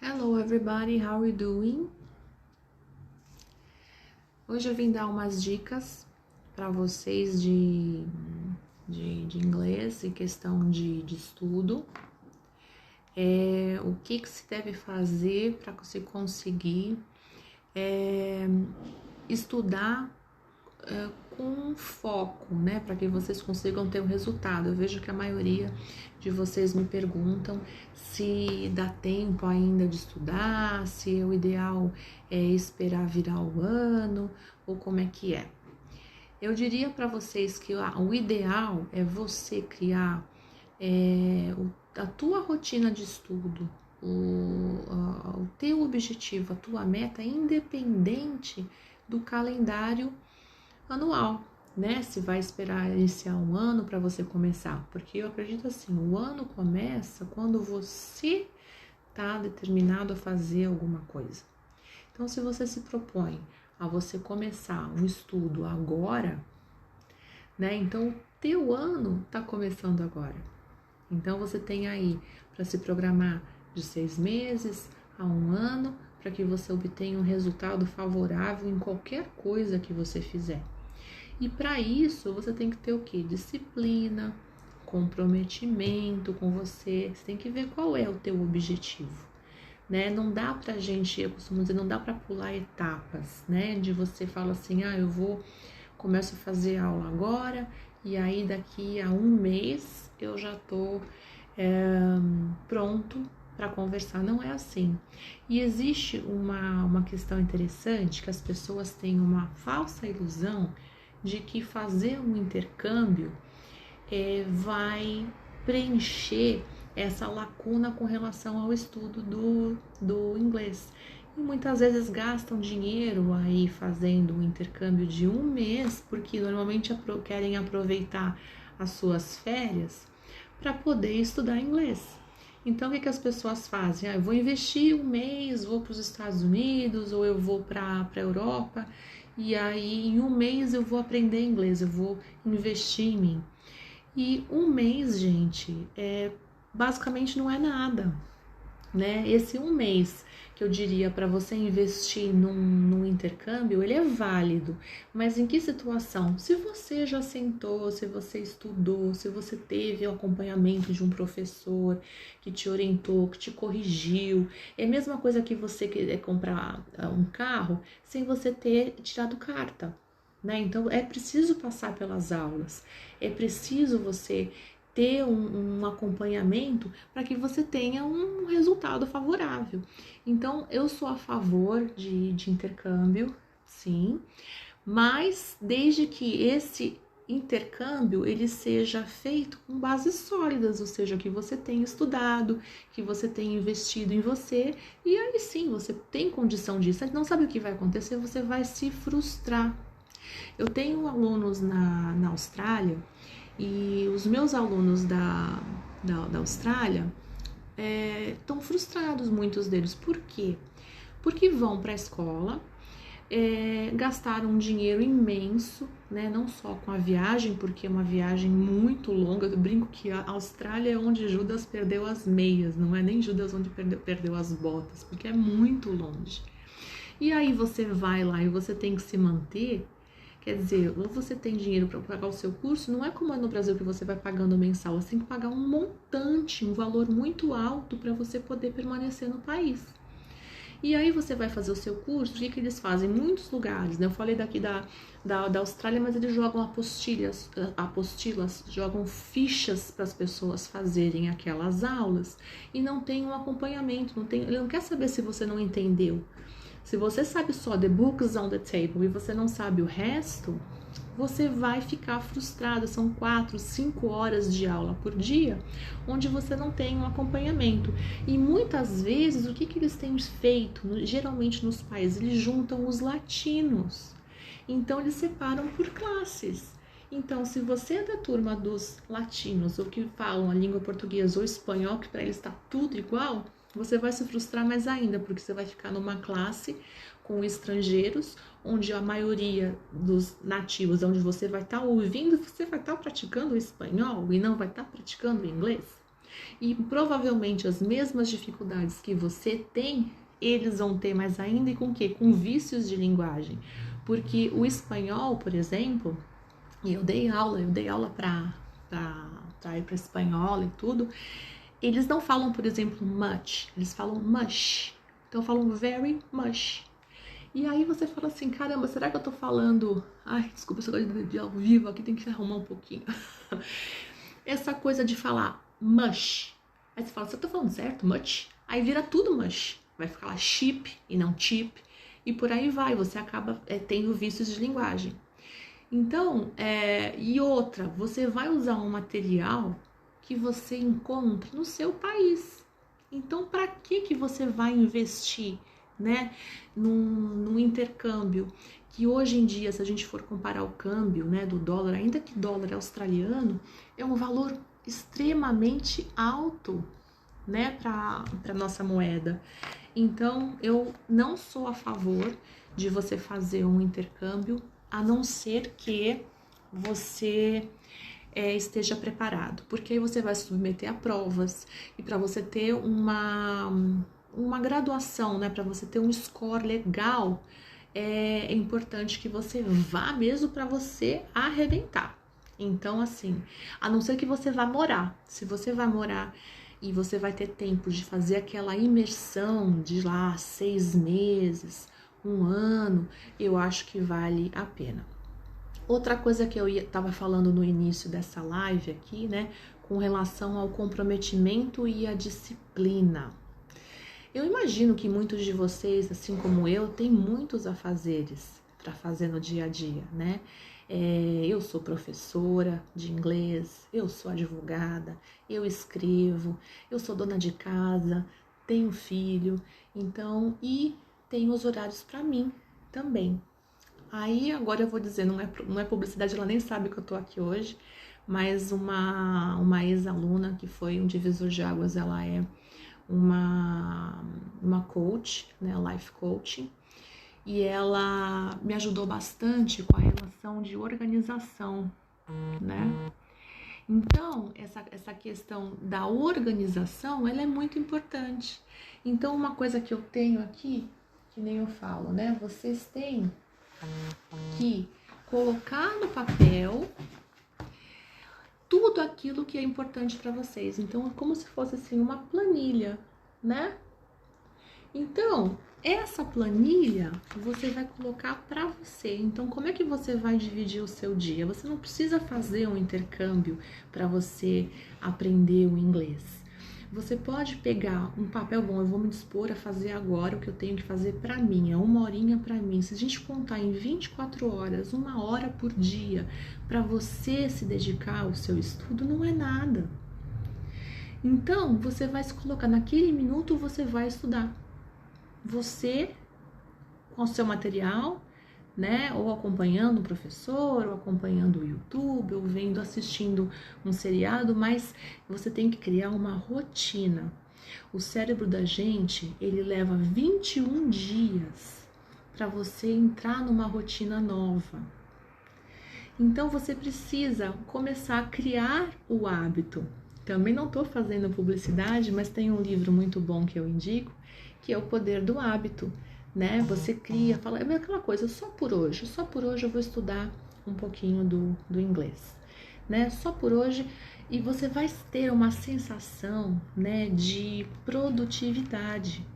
Hello everybody, how are you doing? Hoje eu vim dar umas dicas para vocês de inglês e questão de estudo. O que se deve fazer para você conseguir estudar com foco, né? Para que vocês consigam ter um resultado. Eu vejo que a maioria de vocês me perguntam se dá tempo ainda de estudar, se o ideal é esperar virar o ano ou como é que é. Eu diria para vocês que o ideal é você criar a tua rotina de estudo, o teu objetivo, a tua meta, independente do calendário anual, né? Se vai esperar iniciar um ano para você começar, porque eu acredito assim, o ano começa quando você tá determinado a fazer alguma coisa. Então, se você se propõe a você começar um estudo agora, né? Então, o teu ano tá começando agora. Então, você tem aí para se programar de 6 meses a um ano, para que você obtenha um resultado favorável em qualquer coisa que você fizer. E para isso, você tem que ter o quê? Disciplina, comprometimento com você. Você tem que ver qual é o teu objetivo, né? Não dá pra gente, eu costumo dizer, não dá pra pular etapas, né? De você fala assim, começo a fazer aula agora e aí daqui a um mês eu já tô pronto para conversar. Não é assim. E existe uma questão interessante, que as pessoas têm uma falsa ilusão de que fazer um intercâmbio vai preencher essa lacuna com relação ao estudo do inglês. E muitas vezes gastam dinheiro aí fazendo um intercâmbio de um mês, porque normalmente querem aproveitar as suas férias para poder estudar inglês. Então, o que as pessoas fazem? Eu vou investir um mês, vou para os Estados Unidos ou eu vou para a Europa e aí em um mês eu vou aprender inglês, eu vou investir em mim. E um mês, gente, basicamente não é nada, né? Esse um mês que eu diria para você investir num intercâmbio, ele é válido, mas em que situação? Se você já sentou, se você estudou, se você teve o acompanhamento de um professor que te orientou, que te corrigiu, é a mesma coisa que você querer comprar um carro sem você ter tirado carta, né? Então é preciso passar pelas aulas, é preciso você ter um acompanhamento para que você tenha um resultado favorável. Então, eu sou a favor de intercâmbio, sim, mas desde que esse intercâmbio ele seja feito com bases sólidas, ou seja, que você tenha estudado, que você tenha investido em você, e aí sim, você tem condição disso. Você não sabe o que vai acontecer, você vai se frustrar. Eu tenho alunos na Austrália, e os meus alunos da Austrália estão frustrados, muitos deles. Por quê? Porque vão para a escola, gastaram um dinheiro imenso, né? Não só com a viagem, porque é uma viagem muito longa. Eu brinco que a Austrália é onde Judas perdeu as meias, não é nem Judas onde perdeu as botas, porque é muito longe. E aí você vai lá e você tem que se manter. Quer dizer, ou você tem dinheiro para pagar o seu curso, não é como é no Brasil que você vai pagando mensal, você tem que pagar um montante, um valor muito alto para você poder permanecer no país. E aí você vai fazer o seu curso, o que eles fazem? Em muitos lugares, né? Eu falei daqui da Austrália, mas eles jogam apostilas, jogam fichas para as pessoas fazerem aquelas aulas e não tem um acompanhamento, ele não quer saber se você não entendeu. Se você sabe só the books on the table e você não sabe o resto, você vai ficar frustrado. São 4, 5 horas de aula por dia, onde você não tem um acompanhamento. E muitas vezes, o que eles têm feito, geralmente nos países, eles juntam os latinos. Então, eles separam por classes. Então, se você é da turma dos latinos, ou que falam a língua portuguesa ou espanhol, que para eles está tudo igual, você vai se frustrar mais ainda, porque você vai ficar numa classe com estrangeiros, onde a maioria dos nativos, onde você vai estar ouvindo, você vai estar praticando o espanhol e não vai estar praticando o inglês. E provavelmente as mesmas dificuldades que você tem, eles vão ter mais ainda, e com o quê? Com vícios de linguagem. Porque o espanhol, por exemplo, e eu dei aula para ir para espanhol e tudo, eles não falam, por exemplo, much, eles falam much. Então falam very much. E aí você fala assim, caramba, será que eu tô falando... Ai, desculpa, essa coisa de ao vivo aqui tem que se arrumar um pouquinho. Essa coisa de falar much. Aí você fala, você tá falando certo, much? Aí vira tudo much. Vai ficar chip e não chip. E por aí vai, você acaba tendo vícios de linguagem. Então, e outra, você vai usar um material que você encontra no seu país. Então, para que você vai investir, né, num intercâmbio que hoje em dia, se a gente for comparar o câmbio, né, do dólar, ainda que dólar australiano, é um valor extremamente alto, né, para nossa moeda. Então, eu não sou a favor de você fazer um intercâmbio, a não ser que você esteja preparado, porque aí você vai se submeter a provas, e para você ter uma graduação, né, para você ter um score legal, é importante que você vá mesmo para você arrebentar. Então, assim, a não ser que você vá morar, se você vai morar e você vai ter tempo de fazer aquela imersão de lá 6 meses, 1 ano, eu acho que vale a pena. Outra coisa que eu estava falando no início dessa live aqui, né, com relação ao comprometimento e a disciplina. Eu imagino que muitos de vocês, assim como eu, têm muitos afazeres para fazer no dia a dia, né? Eu sou professora de inglês, eu sou advogada, eu escrevo, eu sou dona de casa, tenho filho, então, e tenho os horários para mim também. Aí agora eu vou dizer, não é publicidade, ela nem sabe que eu tô aqui hoje, mas uma ex-aluna que foi um divisor de águas, ela é uma coach, né, life coaching, e ela me ajudou bastante com a relação de organização, né? Então, essa questão da organização, ela é muito importante. Então, uma coisa que eu tenho aqui, que nem eu falo, né? Vocês têm que colocar no papel tudo aquilo que é importante para vocês. Então, é como se fosse assim uma planilha, né? Então, essa planilha você vai colocar para você. Então, como é que você vai dividir o seu dia? Você não precisa fazer um intercâmbio para você aprender o inglês. Você pode pegar um papel, bom, eu vou me dispor a fazer agora o que eu tenho que fazer para mim, é 1 horinha para mim. Se a gente contar em 24 horas, 1 hora por dia, para você se dedicar ao seu estudo, não é nada. Então, você vai se colocar, naquele minuto você vai estudar. Você, com o seu material, né, ou acompanhando o professor, ou acompanhando o YouTube, ou vendo, assistindo um seriado, mas você tem que criar uma rotina. O cérebro da gente, ele leva 21 dias para você entrar numa rotina nova. Então você precisa começar a criar o hábito. Também não estou fazendo publicidade, mas tem um livro muito bom que eu indico, que é O Poder do Hábito, né? Você cria, fala, é aquela coisa, só por hoje eu vou estudar um pouquinho do inglês, né? Só por hoje, e você vai ter uma sensação, né, de produtividade.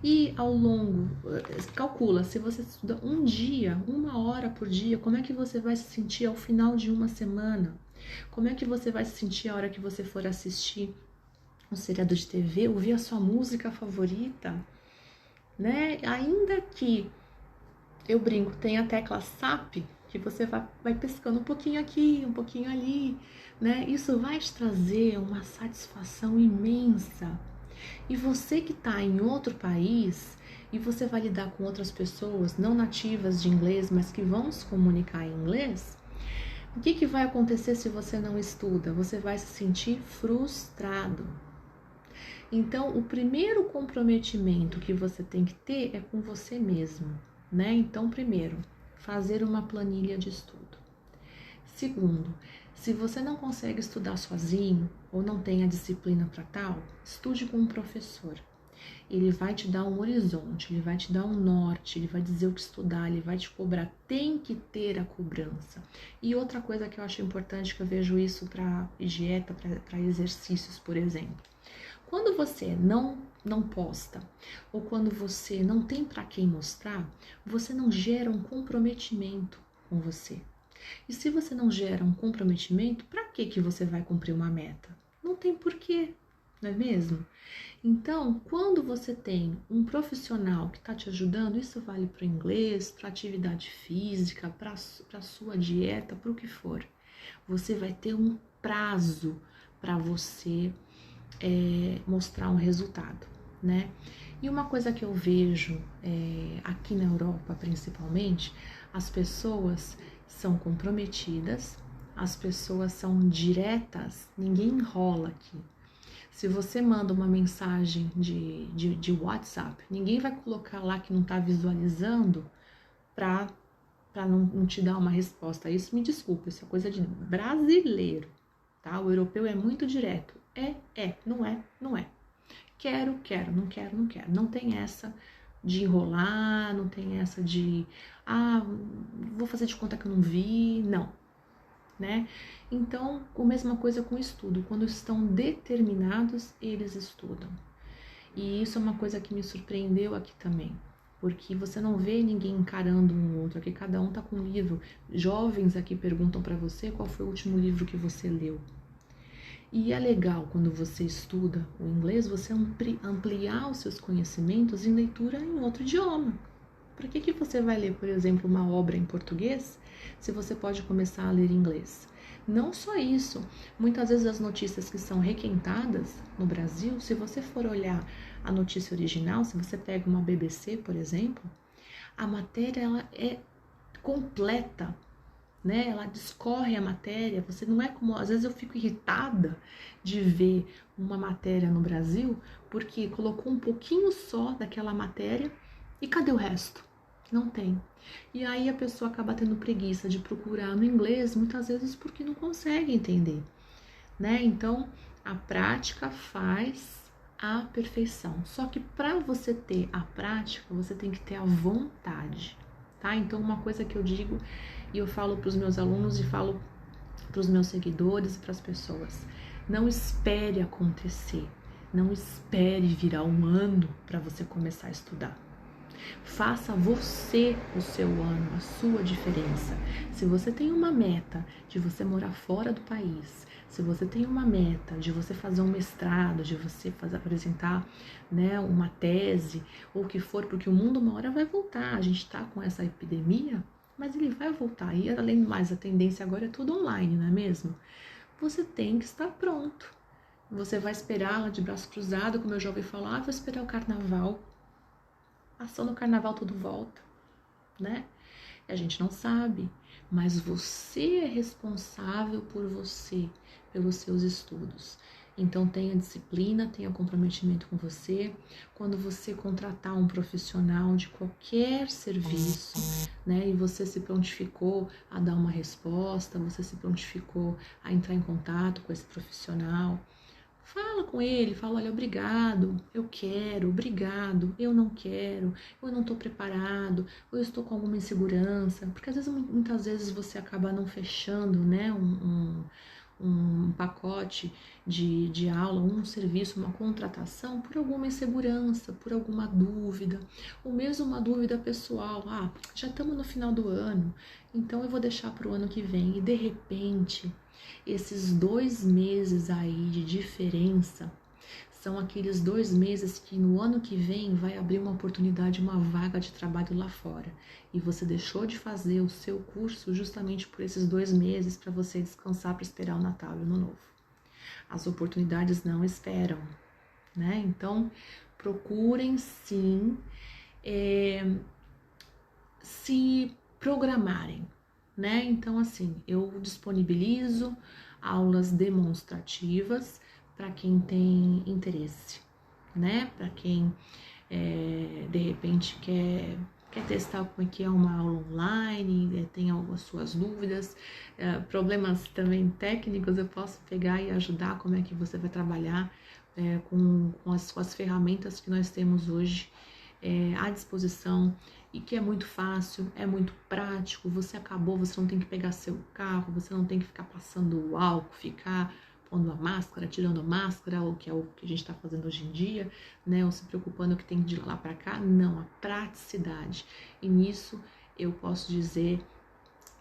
E ao longo, calcula, se você estuda um dia, 1 hora por dia, como é que você vai se sentir ao final de uma semana? Como é que você vai se sentir a hora que você for assistir um seriado de TV, ouvir a sua música favorita, né? Ainda que, eu brinco, tem a tecla SAP, que você vai pescando um pouquinho aqui, um pouquinho ali, né? Isso vai te trazer uma satisfação imensa. E você que está em outro país, e você vai lidar com outras pessoas não nativas de inglês, mas que vão se comunicar em inglês, o que vai acontecer se você não estuda? Você vai se sentir frustrado. Então, o primeiro comprometimento que você tem que ter é com você mesmo, né? Então, primeiro, fazer uma planilha de estudo. Segundo, se você não consegue estudar sozinho, ou não tem a disciplina para tal, estude com um professor. Ele vai te dar um horizonte, ele vai te dar um norte, ele vai dizer o que estudar, ele vai te cobrar. Tem que ter a cobrança. E outra coisa que eu acho importante, que eu vejo isso para dieta, para exercícios, por exemplo. Quando você não posta, ou quando você não tem para quem mostrar, você não gera um comprometimento com você. E se você não gera um comprometimento, para que você vai cumprir uma meta? Não tem porquê, não é mesmo? Então, quando você tem um profissional que está te ajudando, isso vale para o inglês, para atividade física, para a sua dieta, para o que for. Você vai ter um prazo para você mostrar um resultado, né? E uma coisa que eu vejo aqui na Europa, principalmente, as pessoas são comprometidas, as pessoas são diretas, ninguém enrola aqui. Se você manda uma mensagem de WhatsApp, ninguém vai colocar lá que não está visualizando para não te dar uma resposta. Isso, me desculpa, isso é coisa de brasileiro, tá? O europeu é muito direto. Não é, não é. Quero, não quero, não quero. Não tem essa de enrolar, não tem essa de, vou fazer de conta que eu não vi, não. Né? Então, a mesma coisa com o estudo. Quando estão determinados, eles estudam. E isso é uma coisa que me surpreendeu aqui também. Porque você não vê ninguém encarando um outro. Aqui cada um tá com um livro. Jovens aqui perguntam para você qual foi o último livro que você leu. E é legal quando você estuda o inglês, você ampliar os seus conhecimentos em leitura em outro idioma. Para que você vai ler, por exemplo, uma obra em português, se você pode começar a ler em inglês? Não só isso, muitas vezes as notícias que são requentadas no Brasil, se você for olhar a notícia original, se você pega uma BBC, por exemplo, a matéria ela é completa, né? Ela discorre a matéria, você não é como... Às vezes eu fico irritada de ver uma matéria no Brasil, porque colocou um pouquinho só daquela matéria e cadê o resto? Não tem. E aí a pessoa acaba tendo preguiça de procurar no inglês, muitas vezes porque não consegue entender, né? Então, a prática faz a perfeição. Só que para você ter a prática, você tem que ter a vontade, tá? Então, uma coisa que eu digo e eu falo para os meus alunos e falo para os meus seguidores e para as pessoas: não espere acontecer, não espere virar um ano para você começar a estudar. Faça você o seu ano, a sua diferença. Se você tem uma meta de você morar fora do país, se você tem uma meta de você fazer um mestrado, de você apresentar, né, uma tese, ou o que for, porque o mundo uma hora vai voltar. A gente está com essa epidemia, mas ele vai voltar. E além do mais, a tendência agora é tudo online, não é mesmo? Você tem que estar pronto. Você vai esperar lá de braço cruzado, como eu já ouvi falar, vou esperar o carnaval. Passou no carnaval, tudo volta, né? E a gente não sabe, mas você é responsável por você, pelos seus estudos. Então tenha disciplina, tenha comprometimento com você. Quando você contratar um profissional de qualquer serviço, né, e você se prontificou a dar uma resposta, você se prontificou a entrar em contato com esse profissional, fala com ele, fala: olha, obrigado, eu quero, obrigado, eu não quero, eu não estou preparado, ou eu estou com alguma insegurança, porque às vezes, muitas vezes você acaba não fechando, né, um pacote de aula, um serviço, uma contratação por alguma insegurança, por alguma dúvida, ou mesmo uma dúvida pessoal. Já estamos no final do ano, então eu vou deixar para o ano que vem. E de repente, esses 2 meses aí de diferença são aqueles 2 meses que no ano que vem vai abrir uma oportunidade, uma vaga de trabalho lá fora. E você deixou de fazer o seu curso justamente por esses 2 meses para você descansar para esperar o Natal e o Ano Novo. As oportunidades não esperam, né? Então, procurem sim se programarem, né? Então, assim, eu disponibilizo aulas demonstrativas para quem tem interesse, né? Para quem de repente quer quer testar como é que é uma aula online, tem algumas suas dúvidas, problemas também técnicos, eu posso pegar e ajudar como é que você vai trabalhar com as ferramentas que nós temos hoje à disposição e que é muito fácil, é muito prático, você não tem que pegar seu carro, você não tem que ficar passando o álcool, ficar pondo a máscara, tirando a máscara, o que é o que a gente está fazendo hoje em dia, né? Ou se preocupando que tem de lá para cá. Não, a praticidade. E nisso eu posso dizer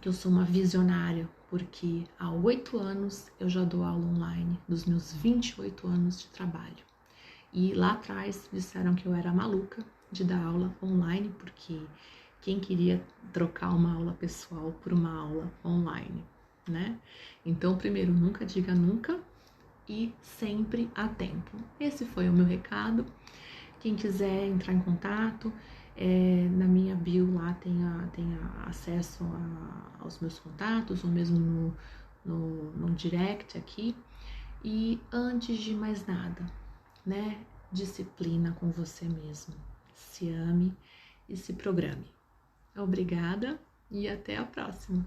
que eu sou uma visionária, porque há 8 anos eu já dou aula online, dos meus 28 anos de trabalho. E lá atrás disseram que eu era maluca de dar aula online, porque quem queria trocar uma aula pessoal por uma aula online, né? Então, primeiro, nunca diga nunca e sempre há tempo. Esse foi o meu recado. Quem quiser entrar em contato, na minha bio lá tem acesso aos meus contatos, ou mesmo no direct aqui. E antes de mais nada, né? Disciplina com você mesmo. Se ame e se programe. Obrigada e até a próxima!